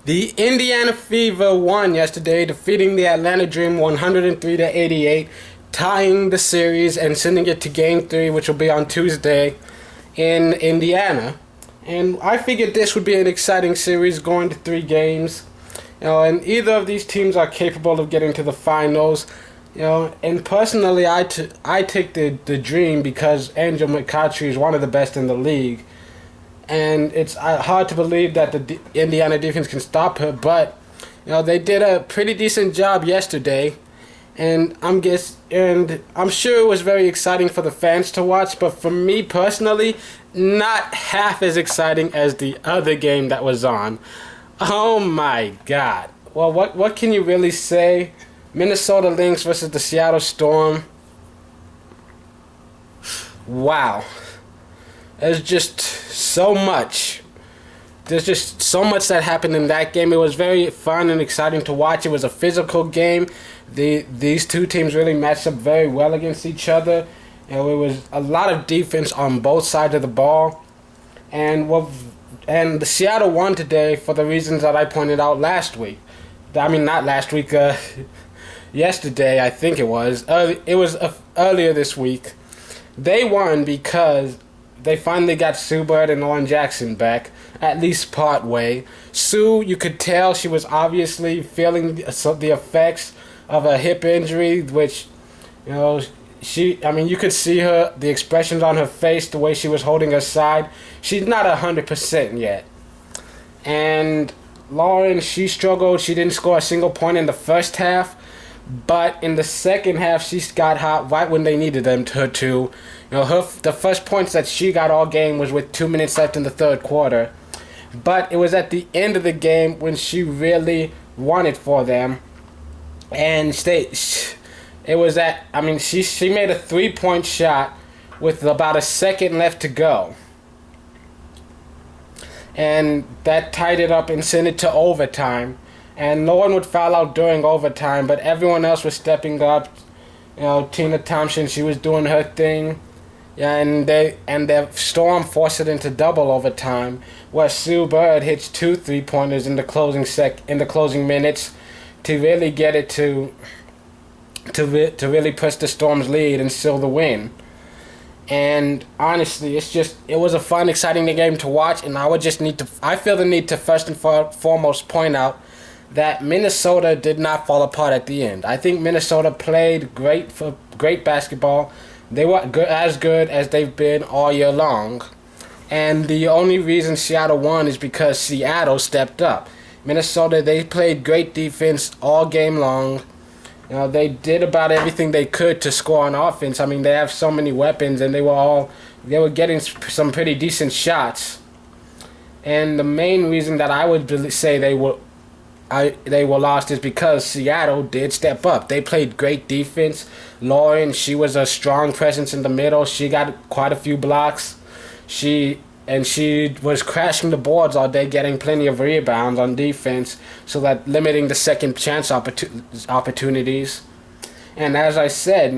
The Indiana Fever won yesterday, defeating the Atlanta Dream 103-88, tying the series and sending it to Game 3, which will be on Tuesday in Indiana. And I figured this would be an exciting series going to 3 games. And either of these teams are capable of getting to the finals. And personally, I take the Dream because Angel McCoughtry is one of the best in the league. And it's hard to believe that the Indiana defense can stop her, but they did a pretty decent job yesterday, and I'm sure it was very exciting for the fans to watch. But for me personally, not half as exciting as the other game that was on. Oh my God! Well, what can you really say? Minnesota Lynx versus the Seattle Storm. Wow. There's just so much. There's just so much that happened in that game. It was very fun and exciting to watch. It was a physical game. These two teams really matched up very well against each other. It was a lot of defense on both sides of the ball. And the Seattle won today for the reasons that I pointed out last week. I mean, not last week. Yesterday, I think it was. It was earlier this week. They won because they finally got Sue Bird and Lauren Jackson back, at least part way. Sue, you could tell she was obviously feeling the effects of a hip injury, which, you could see the expressions on her face, the way she was holding her side. She's not 100% yet. And Lauren, she struggled. She didn't score a single point in the first half. But in the second half, she got hot right when they needed them to. The first points that she got all game was with 2 minutes left in the third quarter. But it was at the end of the game when she really won it for them. And she made a 3-point shot with about a second left to go. And that tied it up and sent it to overtime. And no one would foul out during overtime, but everyone else was stepping up. Tina Thompson, she was doing her thing. Yeah, and the Storm forced it into double overtime, where Sue Bird hits 2 3-pointers in the closing minutes to really get it to really push the Storm's lead and seal the win. And honestly, it was a fun, exciting game to watch, and I feel the need to first and foremost point out that Minnesota did not fall apart at the end. I think Minnesota played great basketball. They were as good as they've been all year long. And the only reason Seattle won is because Seattle stepped up. Minnesota, they played great defense all game long. They did about everything they could to score on offense. I mean, they have so many weapons, and they were getting some pretty decent shots. And the main reason that I would say they were lost is because Seattle did step up. They played great defense. Lauren, she was a strong presence in the middle. She got quite a few blocks. She was crashing the boards all day, getting plenty of rebounds on defense, so that limiting the second chance opportunities. And as I said,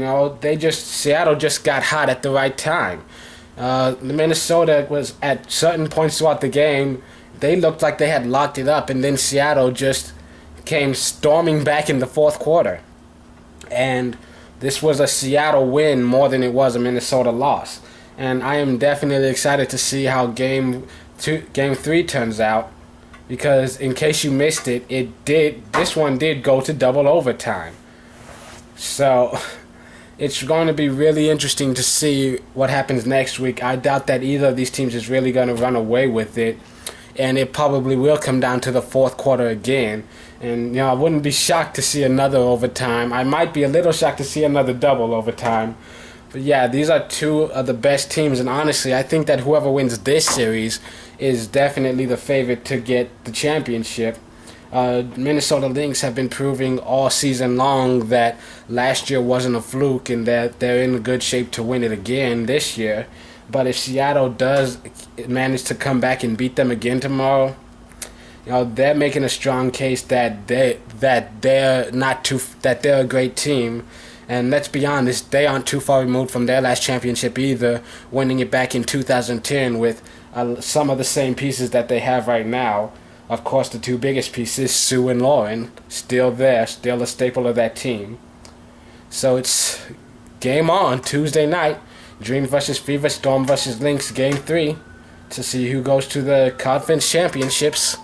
Seattle just got hot at the right time. Minnesota was at certain points throughout the game. They looked like they had locked it up, and then Seattle just came storming back in the fourth quarter. And this was a Seattle win more than it was a Minnesota loss. And I am definitely excited to see how Game 3 turns out, because in case you missed it, this one did go to double overtime. So it's going to be really interesting to see what happens next week. I doubt that either of these teams is really going to run away with it. And it probably will come down to the fourth quarter again. And, I wouldn't be shocked to see another overtime. I might be a little shocked to see another double overtime. But, yeah, these are two of the best teams. And, honestly, I think that whoever wins this series is definitely the favorite to get the championship. Minnesota Lynx have been proving all season long that last year wasn't a fluke and that they're in good shape to win it again this year. But if Seattle does manage to come back and beat them again tomorrow, they're making a strong case that they're a great team. And let's be honest, they aren't too far removed from their last championship either, winning it back in 2010 with some of the same pieces that they have right now. Of course, the two biggest pieces, Sue and Lauren, still there, still a staple of that team. So it's game on Tuesday night. Dream versus Fever, Storm versus Lynx, game 3, to see who goes to the conference championships.